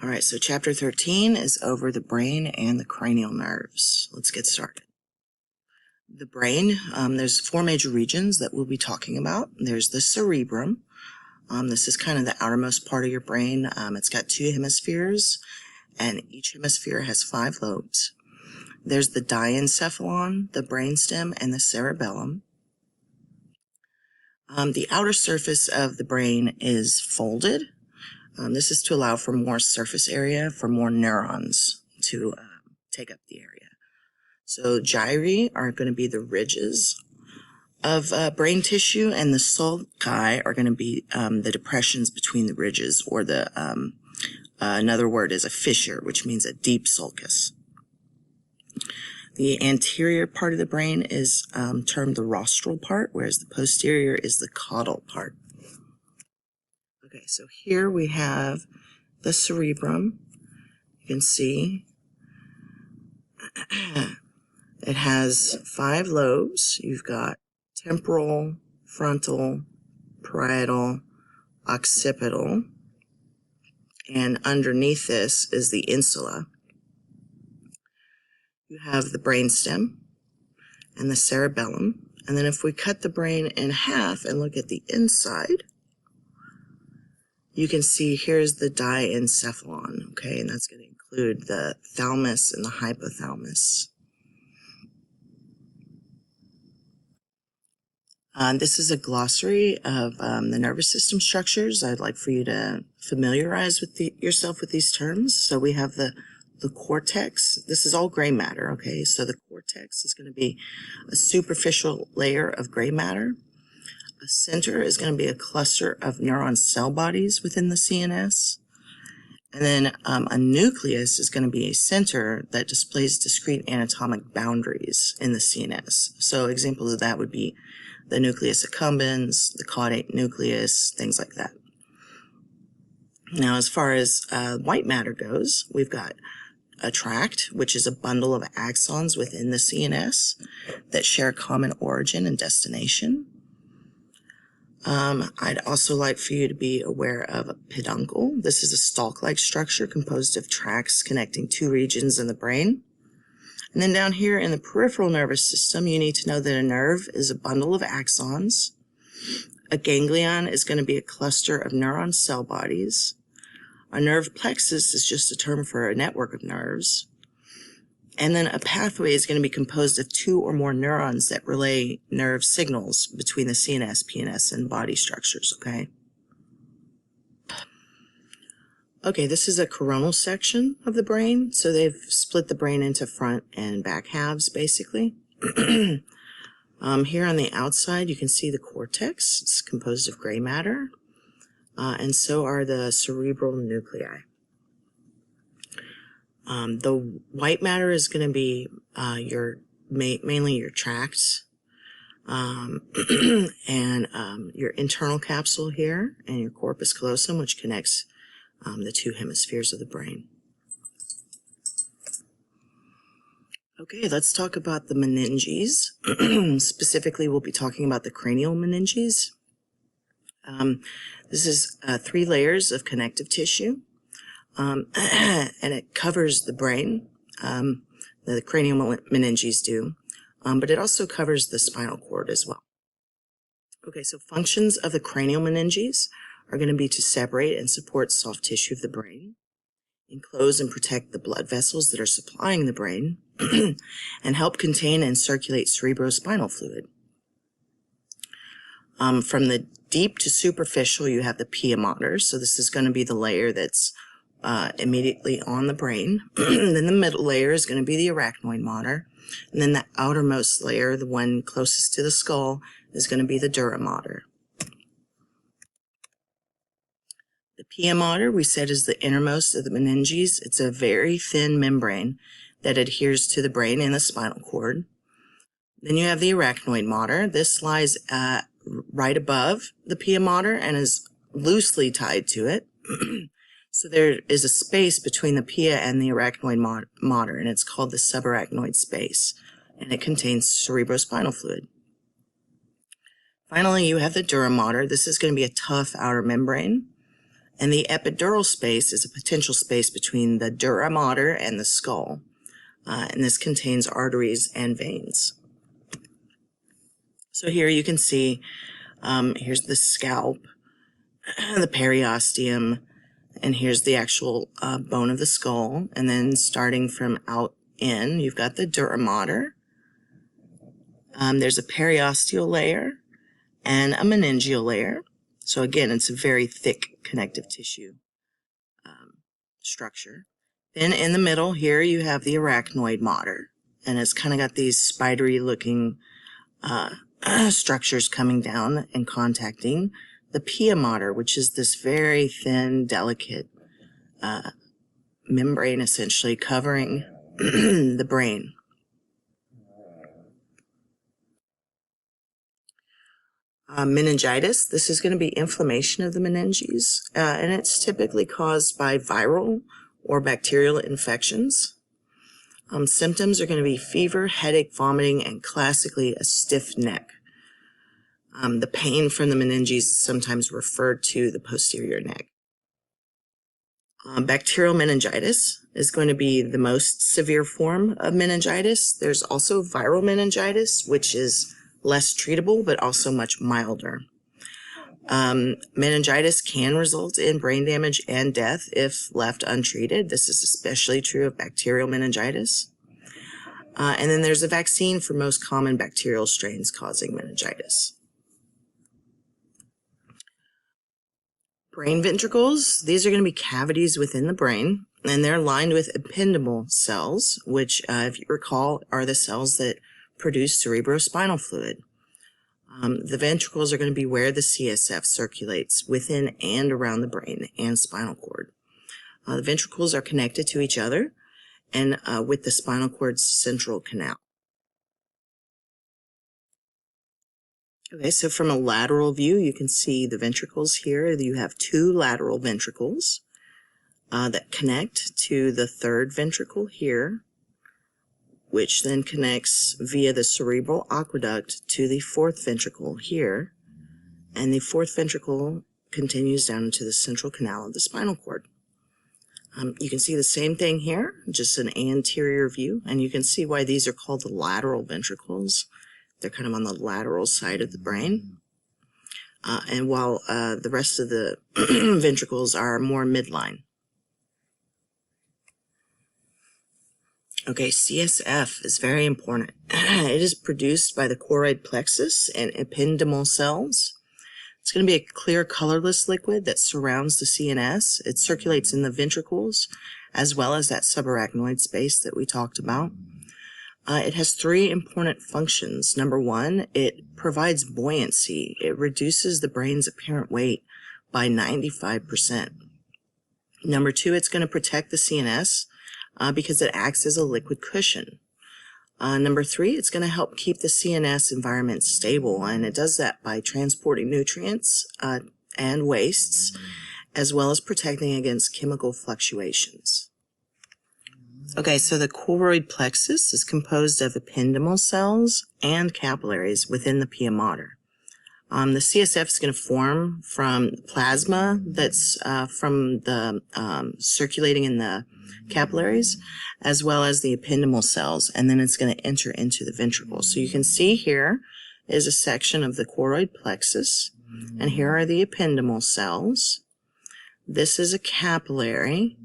All right, so chapter 13 is over the brain and the cranial nerves. Let's get started. The brain, there's four major regions that we'll be talking about. There's the cerebrum. This is kind of the outermost part of your brain. It's got two hemispheres, and each hemisphere has 5 lobes. There's the diencephalon, the brainstem, and the cerebellum. The outer surface of the brain is folded. This is to allow for more surface area for more neurons to take up the area. So gyri are going to be the ridges of brain tissue, and the sulci are going to be the depressions between the ridges, or the another word is a fissure, which means a deep sulcus. The anterior part of the brain is termed the rostral part, whereas the posterior is the caudal part. Okay, so here we have the cerebrum. You can see it has 5 lobes. You've got temporal, frontal, parietal, occipital, and underneath this is the insula. You have the brainstem and the cerebellum. And then if we cut the brain in half and look at the inside, you can see here's the diencephalon, okay, and that's going to include the thalamus and the hypothalamus. This is a glossary of the nervous system structures. I'd like for you to familiarize with yourself with these terms. So we have the cortex. This is all gray matter, okay? So the cortex is going to be a superficial layer of gray matter. A center is going to be a cluster of neuron cell bodies within the CNS. And then a nucleus is going to be a center that displays discrete anatomic boundaries in the CNS. So examples of that would be the nucleus accumbens, the caudate nucleus, things like that. Now, as far as white matter goes, we've got a tract, which is a bundle of axons within the CNS that share common origin and destination. I'd also like for you to be aware of a peduncle. This is a stalk-like structure composed of tracts connecting 2 regions in the brain. And then down here in the peripheral nervous system, you need to know that a nerve is a bundle of axons. A ganglion is going to be a cluster of neuron cell bodies. A nerve plexus is just a term for a network of nerves. And then a pathway is going to be composed of 2 or more neurons that relay nerve signals between the CNS, PNS, and body structures, okay? Okay, this is a coronal section of the brain. So they've split the brain into front and back halves, basically. Here on the outside, you can see the cortex. It's composed of gray matter, and so are the cerebral nuclei. The white matter is going to be mainly your tracts, and your internal capsule here, and your corpus callosum, which connects the 2 hemispheres of the brain. Okay, let's talk about the meninges. Specifically, we'll be talking about the cranial meninges. This is 3 layers of connective tissue. And it covers the brain, the cranial meninges do, but it also covers the spinal cord as well. Okay, so functions of the cranial meninges are going to be to separate and support soft tissue of the brain, enclose and protect the blood vessels that are supplying the brain, and help contain and circulate cerebrospinal fluid. From the deep to superficial, you have the pia mater, so this is going to be the layer that's immediately on the brain. Then the middle layer is going to be the arachnoid mater. And then the outermost layer, the one closest to the skull, is going to be the dura mater. The pia mater, we said, is the innermost of the meninges. It's a very thin membrane that adheres to the brain and the spinal cord. Then you have the arachnoid mater. This lies right above the pia mater and is loosely tied to it. So there is a space between the pia and the arachnoid mater, and it's called the subarachnoid space, and it contains cerebrospinal fluid. Finally, you have the dura mater. This is going to be a tough outer membrane, And the epidural space is a potential space between the dura mater and the skull. And this contains arteries and veins. So here you can see, here's the scalp, the periosteum, and here's the actual bone of the skull. And then starting from out in, you've got the dura mater. There's a periosteal layer and a meningeal layer. So again, it's a very thick connective tissue structure. Then in the middle here, you have the arachnoid mater, and it's kind of got these spidery looking structures coming down and contacting the pia mater, which is this very thin, delicate membrane essentially covering the brain. Meningitis, this is going to be inflammation of the meninges, and it's typically caused by viral or bacterial infections. Symptoms are going to be fever, headache, vomiting, and classically a stiff neck. The pain from the meninges is sometimes referred to the posterior neck. Bacterial meningitis is going to be the most severe form of meningitis. There's also viral meningitis, which is less treatable, but also much milder. Meningitis can result in brain damage and death if left untreated. This is especially true of bacterial meningitis. And then there's a vaccine for most common bacterial strains causing meningitis. Brain ventricles, these are going to be cavities within the brain, and they're lined with ependymal cells, which, if you recall, are the cells that produce cerebrospinal fluid. The ventricles are going to be where the CSF circulates within and around the brain and spinal cord. The ventricles are connected to each other and with the spinal cord's central canal. Okay, so from a lateral view, you can see the ventricles here. You have two lateral ventricles that connect to the third ventricle here, which then connects via the cerebral aqueduct to the fourth ventricle here, and the fourth ventricle continues down into the central canal of the spinal cord. You can see the same thing here, just an anterior view, and you can see why these are called the lateral ventricles. They're kind of on the lateral side of the brain, and while the rest of the ventricles are more midline. Okay, CSF is very important. It is produced by the choroid plexus and ependymal cells. It's going to be a clear, colorless liquid that surrounds the CNS. It circulates in the ventricles, as well as that subarachnoid space that we talked about. It has three important functions. Number one, it provides buoyancy. It reduces the brain's apparent weight by 95%. Number two, it's going to protect the CNS because it acts as a liquid cushion. Number three, it's going to help keep the CNS environment stable, and it does that by transporting nutrients and wastes, as well as protecting against chemical fluctuations. Okay, so the choroid plexus is composed of ependymal cells and capillaries within the pia mater. The CSF is going to form from plasma that's from the circulating in the capillaries, as well as the ependymal cells, and then it's going to enter into the ventricle. So you can see here is a section of the choroid plexus, and here are the ependymal cells. This is a capillary,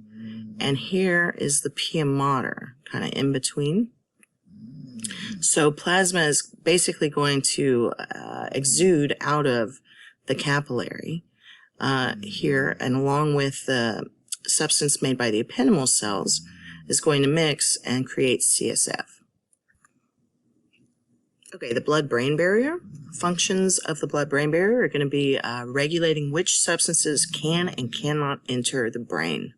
and here is the pia mater, kind of in between. So plasma is basically going to exude out of the capillary here, and along with the substance made by the ependymal cells is going to mix and create CSF. Okay, the blood-brain barrier. Functions of the blood-brain barrier are going to be regulating which substances can and cannot enter the brain.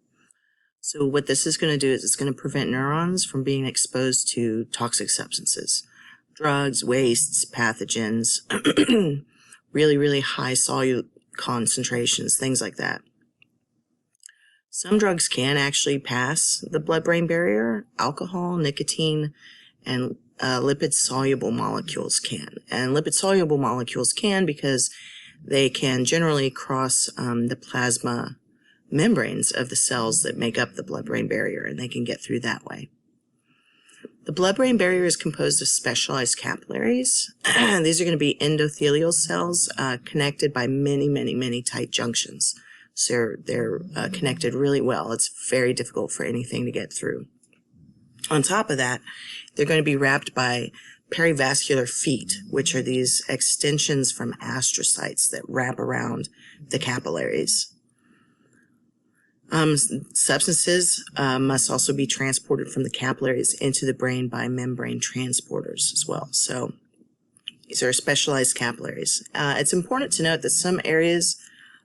So what this is going to do is it's going to prevent neurons from being exposed to toxic substances, drugs, wastes, pathogens, really, really high solute concentrations, things like that. Some drugs can actually pass the blood-brain barrier. Alcohol, nicotine, and lipid-soluble molecules can. And lipid-soluble molecules can because they can generally cross the plasma membranes of the cells that make up the blood-brain barrier, and they can get through that way. The blood-brain barrier is composed of specialized capillaries. These are going to be endothelial cells connected by many tight junctions. So they're connected really well. It's very difficult for anything to get through. On top of that, they're going to be wrapped by perivascular feet, which are these extensions from astrocytes that wrap around the capillaries. Substances must also be transported from the capillaries into the brain by membrane transporters as well. So these are specialized capillaries. It's important to note that some areas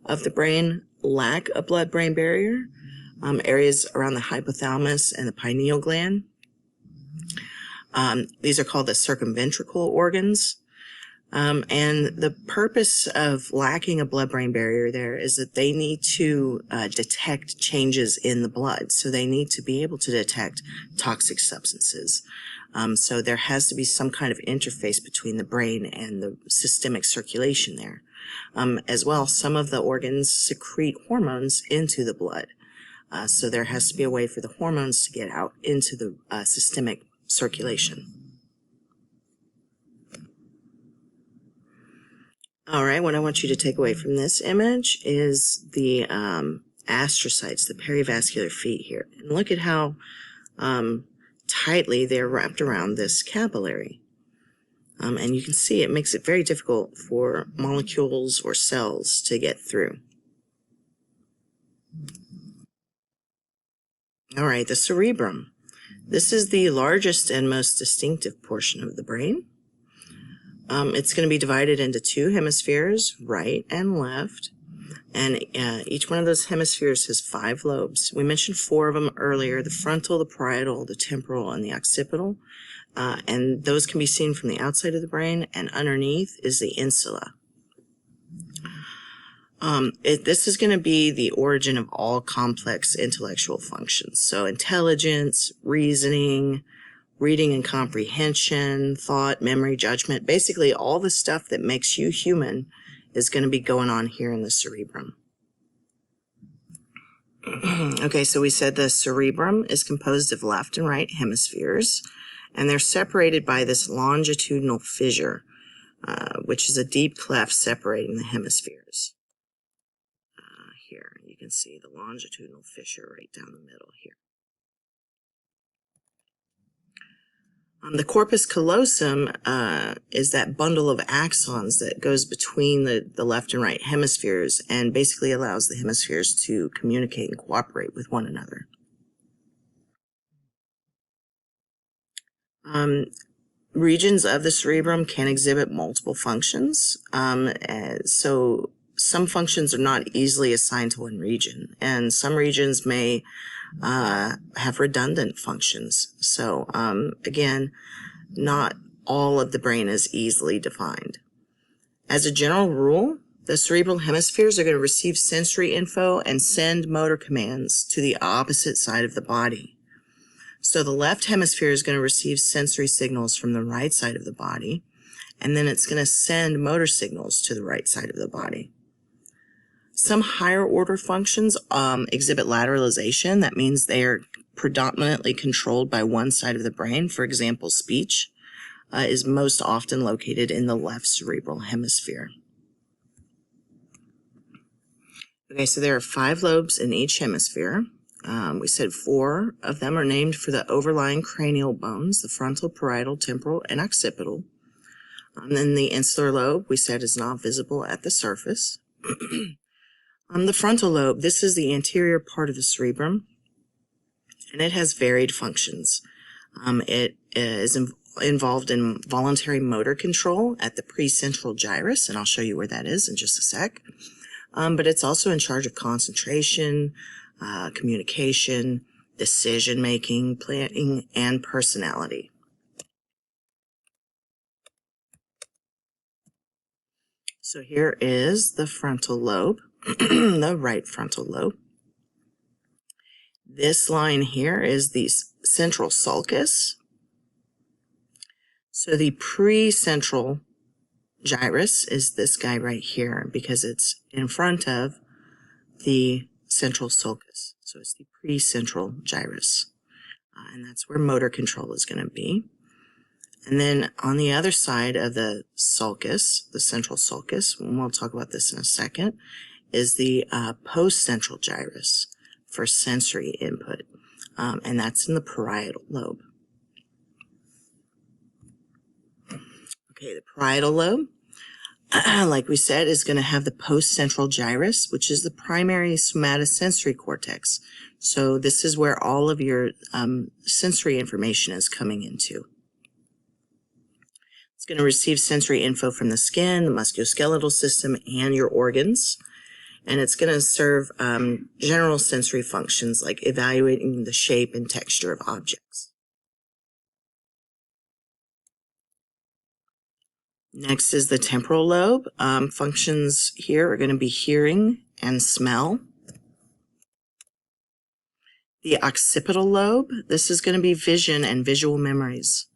of the brain lack a blood-brain barrier, areas around the hypothalamus and the pineal gland. These are called the circumventricular organs. And the purpose of lacking a blood-brain barrier there is that they need to detect changes in the blood. So they need to be able to detect toxic substances. So there has to be some kind of interface between the brain and the systemic circulation there. As well, some of the organs secrete hormones into the blood. So there has to be a way for the hormones to get out into the systemic circulation. All right, what I want you to take away from this image is the astrocytes, the perivascular feet here. And look at how tightly they're wrapped around this capillary. And you can see it makes it very difficult for molecules or cells to get through. All right, the cerebrum. This is the largest and most distinctive portion of the brain. It's going to be divided into two hemispheres, right and left. And each one of those hemispheres has 5 lobes. We mentioned 4 of them earlier, the frontal, the parietal, the temporal, and the occipital. And those can be seen from the outside of the brain, and underneath is the insula. This is going to be the origin of all complex intellectual functions. So intelligence, reasoning, reading and comprehension, thought, memory, judgment, basically all the stuff that makes you human is going to be going on here in the cerebrum. Okay, so we said the cerebrum is composed of left and right hemispheres, and they're separated by this longitudinal fissure, which is a deep cleft separating the hemispheres. Here, you can see the longitudinal fissure right down the middle here. The corpus callosum is that bundle of axons that goes between the left and right hemispheres and basically allows the hemispheres to communicate and cooperate with one another. Regions of the cerebrum can exhibit multiple functions. So some functions are not easily assigned to one region, and some regions may have redundant functions. So again, not all of the brain is easily defined. As a general rule, the cerebral hemispheres are going to receive sensory info and send motor commands to the opposite side of the body. So the left hemisphere is going to receive sensory signals from the right side of the body, and then it's going to send motor signals to the right side of the body. Some higher order functions exhibit lateralization. That means they are predominantly controlled by one side of the brain. For example, speech is most often located in the left cerebral hemisphere. Okay, so there are 5 lobes in each hemisphere. We said 4 of them are named for the overlying cranial bones, the frontal, parietal, temporal, and occipital. And then the insular lobe, we said, is not visible at the surface. The frontal lobe, this is the anterior part of the cerebrum, and it has varied functions. It is involved in voluntary motor control at the precentral gyrus, and I'll show you where that is in just a sec. But it's also in charge of concentration, communication, decision-making, planning, and personality. So here is the frontal lobe. The right frontal lobe. This line here is the central sulcus. So the precentral gyrus is this guy right here because it's in front of the central sulcus. So it's the precentral gyrus. And that's where motor control is going to be. And then on the other side of the sulcus, the central sulcus, and we'll talk about this in a second, is the postcentral gyrus for sensory input. And that's in the parietal lobe. Okay, the parietal lobe, like we said, is going to have the postcentral gyrus, which is the primary somatosensory cortex. So this is where all of your sensory information is coming into. It's going to receive sensory info from the skin, the musculoskeletal system, and your organs. And it's going to serve general sensory functions like evaluating the shape and texture of objects. Next is the temporal lobe. Functions here are going to be hearing and smell. The occipital lobe, this is going to be vision and visual memories.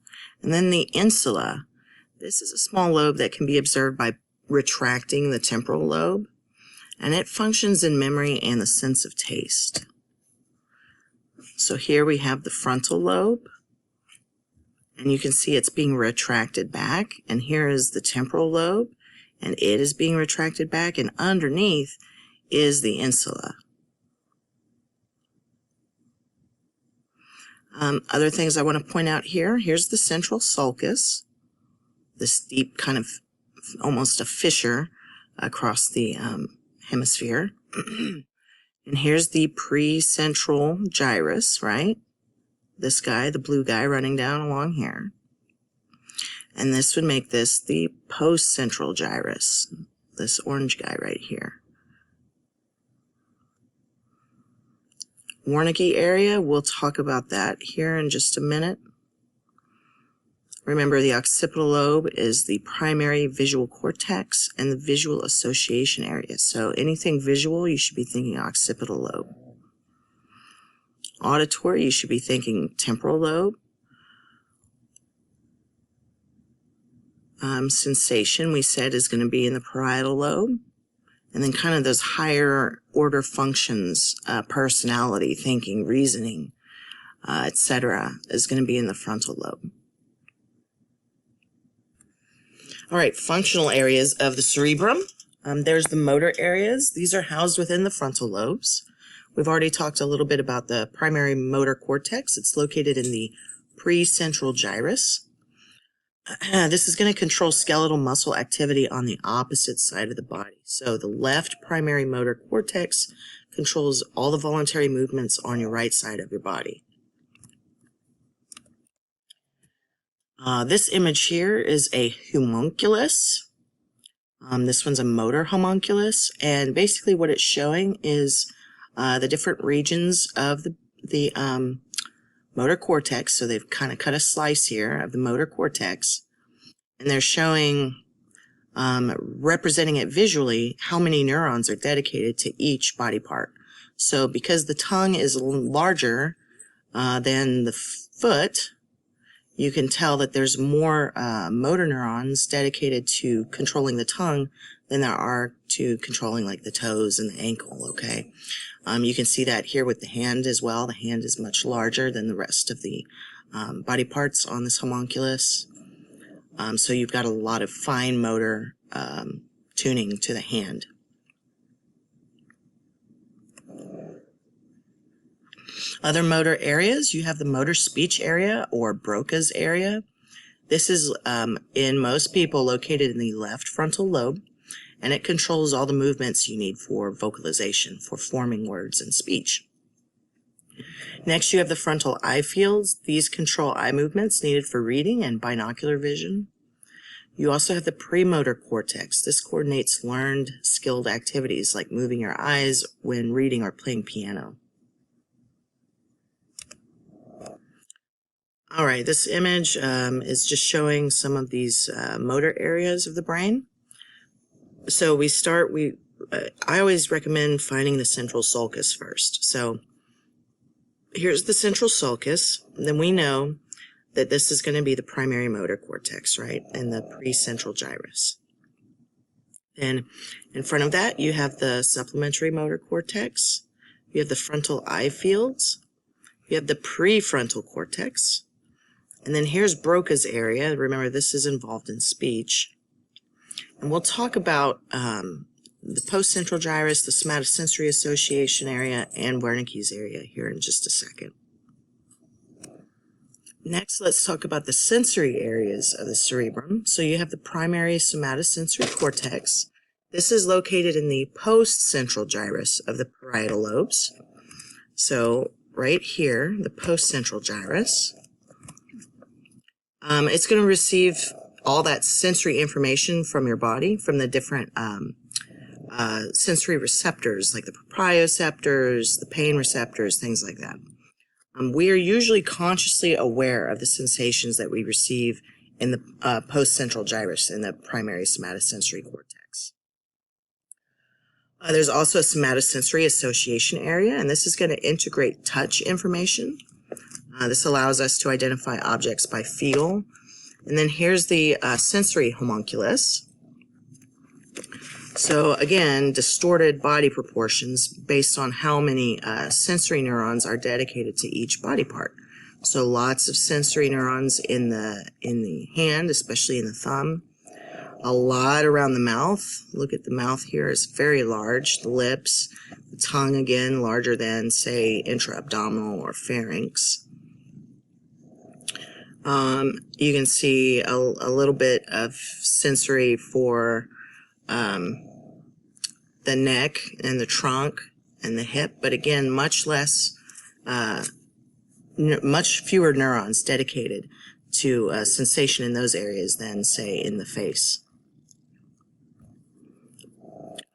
And then the insula, this is a small lobe that can be observed by retracting the temporal lobe, and it functions in memory and the sense of taste. So here we have the frontal lobe, and you can see it's being retracted back, and here is the temporal lobe, and it is being retracted back, and underneath is the insula. Other things I want to point out here, here's the central sulcus, this deep kind of almost a fissure across the hemisphere. And here's the precentral gyrus, right? This guy, the blue guy running down along here. And this would make this the postcentral gyrus, this orange guy right here. Wernicke area, we'll talk about that here in just a minute. Remember, the occipital lobe is the primary visual cortex and the visual association area. So anything visual, you should be thinking occipital lobe. Auditory, you should be thinking temporal lobe. Sensation, we said, is going to be in the parietal lobe. And then kind of those higher order functions, personality, thinking, reasoning, etc., is going to be in the frontal lobe. All right, functional areas of the cerebrum. There's the motor areas. These are housed within the frontal lobes. We've already talked a little bit about the primary motor cortex. It's located in the precentral gyrus. This is going to control skeletal muscle activity on the opposite side of the body. So the left primary motor cortex controls all the voluntary movements on your right side of your body. This image here is a homunculus. This one's a motor homunculus, and basically what it's showing is the different regions of the motor cortex. So they've kind of cut a slice here of the motor cortex, and they're showing, representing it visually, how many neurons are dedicated to each body part. So because the tongue is larger than the foot, you can tell that there's more motor neurons dedicated to controlling the tongue than there are to controlling like the toes and the ankle, okay? You can see that here with the hand as well. The hand is much larger than the rest of the body parts on this homunculus. So you've got a lot of fine motor tuning to the hand. Other motor areas, you have the motor speech area or Broca's area. This is, in most people, located in the left frontal lobe, and it controls all the movements you need for vocalization, for forming words and speech. Next, you have the frontal eye fields. These control eye movements needed for reading and binocular vision. You also have the premotor cortex. This coordinates learned, skilled activities like moving your eyes when reading or playing piano. All right, this image is just showing some of these motor areas of the brain. So I always recommend finding the central sulcus first. So here's the central sulcus. Then we know that this is going to be the primary motor cortex, right, and the precentral gyrus. Then in front of that, you have the supplementary motor cortex. you have the frontal eye fields, you have the prefrontal cortex, and then here's Broca's area. Remember, this is involved in speech. And we'll talk about the postcentral gyrus, the somatosensory association area, and Wernicke's area here in just a second. Next, let's talk about the sensory areas of the cerebrum. So you have the primary somatosensory cortex. This is located in the postcentral gyrus of the parietal lobes. So right here, the postcentral gyrus. It's going to receive all that sensory information from your body, from the different sensory receptors, like the proprioceptors, the pain receptors, things like that. We are usually consciously aware of the sensations that we receive in the postcentral gyrus, in the primary somatosensory cortex. There's also a somatosensory association area, and this is going to integrate touch information. This allows us to identify objects by feel. And then here's the sensory homunculus. So again, distorted body proportions based on how many sensory neurons are dedicated to each body part. So lots of sensory neurons in the hand, especially in the thumb. A lot around the mouth. Look at the mouth here, is very large. The lips, the tongue again, larger than, say, intra-abdominal or pharynx. You can see a little bit of sensory for the neck and the trunk and the hip, but again, much less, much fewer neurons dedicated to sensation in those areas than, say, in the face.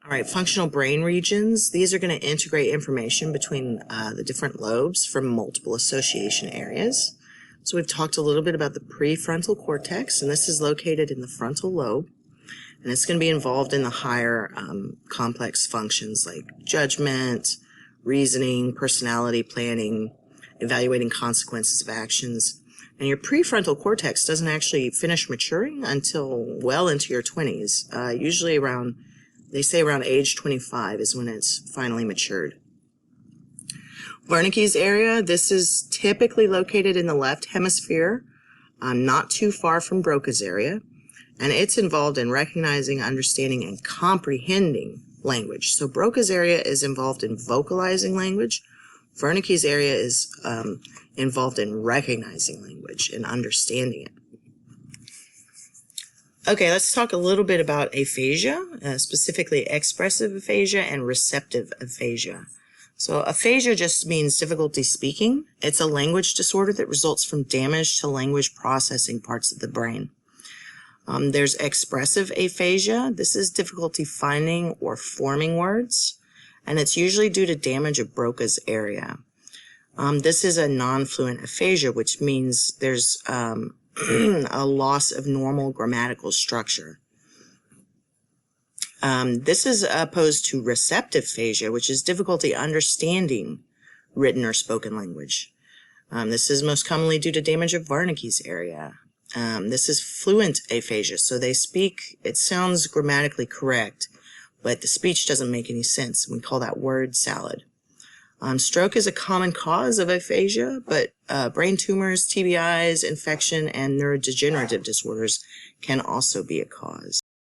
All right, functional brain regions. These are going to integrate information between the different lobes from multiple association areas. So we've talked a little bit about the prefrontal cortex, and this is located in the frontal lobe. And it's going to be involved in the higher complex functions like judgment, reasoning, personality planning, evaluating consequences of actions. And your prefrontal cortex doesn't actually finish maturing until well into your 20s. Usually around, they say around age 25 is when it's finally matured. Wernicke's area, this is typically located in the left hemisphere, not too far from Broca's area. And it's involved in recognizing, understanding, and comprehending language. So Broca's area is involved in vocalizing language. Wernicke's area is involved in recognizing language and understanding it. Okay, let's talk a little bit about aphasia, specifically expressive aphasia and receptive aphasia. So aphasia just means difficulty speaking. It's a language disorder that results from damage to language processing parts of the brain. There's expressive aphasia. This is difficulty finding or forming words, and it's usually due to damage of Broca's area. This is a non-fluent aphasia, which means there's a loss of normal grammatical structure. This is opposed to receptive aphasia, which is difficulty understanding written or spoken language. This is most commonly due to damage of Wernicke's area. This is fluent aphasia, so they speak, it sounds grammatically correct, but the speech doesn't make any sense. We call that word salad. Stroke is a common cause of aphasia, but brain tumors, TBIs, infection, and neurodegenerative disorders can also be a cause.